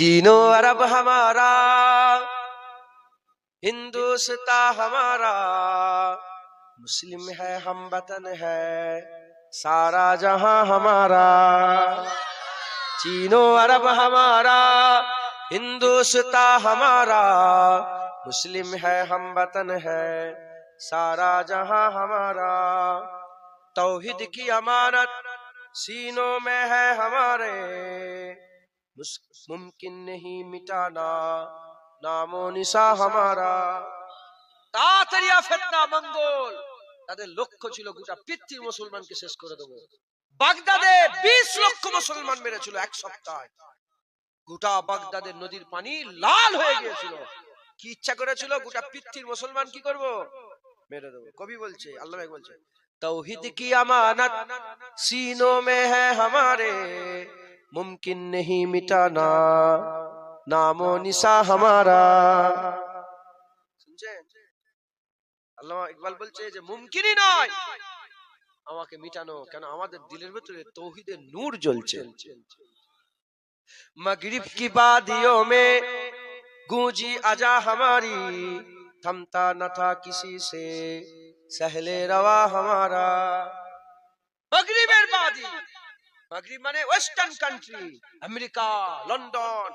Chino अरब हमारा, हिंदुस्तान हमारा, मुस्लिम है हम वतन है सारा जहां हमारा। चीनो अरब हमारा, हिंदुस्तान हमारा, मुस्लिम है हम वतन है सारा जहां हमारा। तौहीद की अमानत सीनों में है हमारे, मुमकिन नहीं मिटाना नामो निशा हमारा। তাতারিয়া ফিতনা মঙ্গল, তাদের লক্ষ্য ছিল গোটা পৃথিবীর মুসলমানকে শেষ করে দেব। বাগদাদে 20 লক্ষ মুসলমান মেরেছিল এক সপ্তাহে। গোটা বাগদাদের নদীর পানি লাল হয়ে গিয়েছিল। কি ইচ্ছা করেছিল? গোটা পৃথিবীর মুসলমান কি করব? মেরে দেব। কবি বলছে, আল্লাহ বলছে, तौहीद की अमानत सीनों में है हमारे, मुमकिन नहीं मिटाना नामो निशा हमारा। শুনছেন? আল্লামা ইকবাল বলছে যে মুমকিনই নয় আমাকে মিটানো, কেন আমাদের দিলের ভিতরে তৌহিদের নূর জ্বলছে। मगरिब की वादियों में गूंजी आजा हमारी, थमता न था किसी से सहले रवा हमारा। मगरिबेर वादी, मगरिब माने western country, America, London,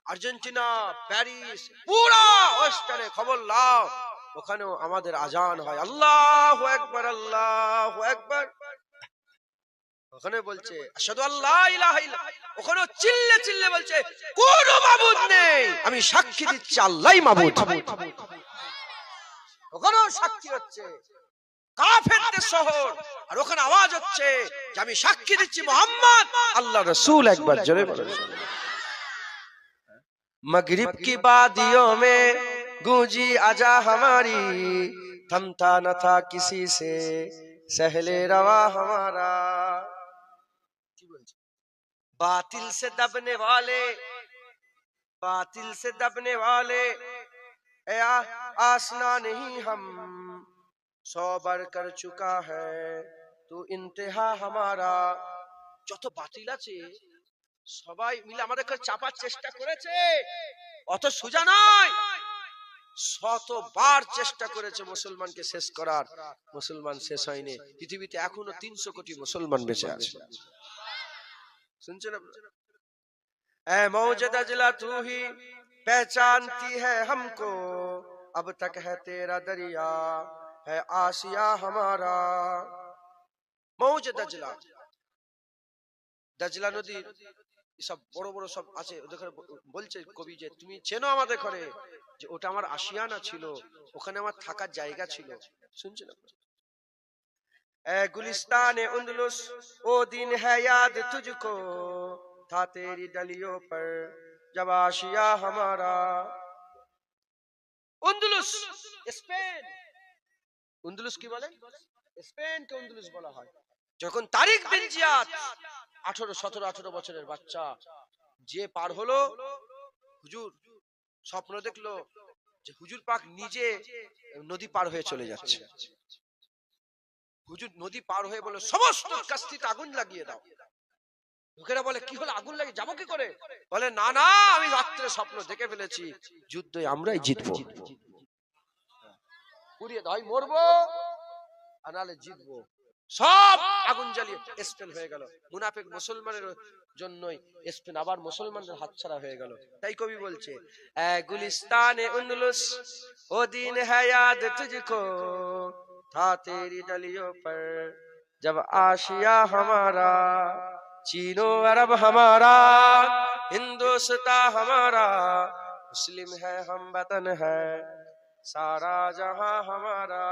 Argentina, Paris, পুরা ওয়েস্টার্নে খবর লাও, ওখানেও আমাদের আজান হয় আল্লাহু আকবার আল্লাহু আকবার। ওখানে বলছে আশহাদু আল্লা ইলাহা ইল্লাল্লাহ, ওখানেও চিল্লে চিল্লে বলছে কোনো মাবুদ নেই, আমি সাক্ষী দিচ্ছি আল্লাহই মাবুদ। ওখানেও সাক্ষী হচ্ছে কাফেরদের শহর, আর ওখানে আওয়াজ হচ্ছে যে আমি সাক্ষী দিচ্ছি মুহাম্মদ আল্লাহর রাসূল। একবার জোরে বলুন। मगरिब की वादियों में गूंजी आजा हमारी, थमता न था किसी से सहले रवा हमारा। बातिल से दबने वाले, बातिल से दबने वाले आसना नहीं हम, सौ बर कर चुका है तू इंतहा हमारा। যত বাতিল আছে সবাই মিলে আমাদেরকে চাপার চেষ্টা করেছে, অত সোজা নয়। শতবার চেষ্টা করেছে মুসলমানকে শেষ করার, মুসলমান শেষ হয়নি। পৃথিবীতে এখনো 300 কোটি মুসলমান বেঁচে আছে। শুনছেন? এ মৌজে দাজলা তু হি পহচানতি है हमको, अब तक है तेरा दरिया है आसिया हमारा। মৌজে দাজলা, দাজলা নদীর সব বড় বড় সব আছে, ওদের বলছে কবি যে তুমি চেনো আমাদের ঘরে, যে ওটা আমার আশিয়ানা ছিল, ওখানে আমার থাকার জায়গা ছিল। শুনছেন? এ গুলিস্তানে উন্দলুস ও দিন है याद तुझको, था तेरी डलियों पर जब आशिया हमारा। উন্দলুস স্পেন, উন্দলুস কি বলে? স্পেনকে উন্দলুস বলা হয়। যখন তারিক বিন জিয়াদ 17 বছরের বাচ্চা, যে পার হলো, হুজুর স্বপ্ন দেখলো যে হুজুর পাক নিজে নদী পার হয়ে চলে যাচ্ছে। হুজুর নদী পার হয়ে বলে সমস্ত কাস্তিতে আগুন লাগিয়ে দাও। লোকেরা বলে কি হলো, আগুন লাগিয়ে যাবো কি করে? বলে না না, আমি রাত্রে স্বপ্ন দেখে ফেলেছি, যুদ্ধে আমরাই জিতবো। পুড়িয়ে দাও, মরবো আর নাহলে জিতবো। সব আগুন জ্বালিয়ে স্পেন হয়ে গেল। মুনাফিক মুসলমানের জন্যই স্পেন আবার মুসলমানদের হাতছাড়া হয়ে গেল। তাই কবি বলছে এ গুলিস্তানে উন্দলুস ও দিন है याद तुझको, था तेरी डलियों पर जब आशिया हमारा। चीनो अरब हमारा, हिंदुस्तान हमारा, मुस्लिम है हम वतन है सारा जहां हमारा।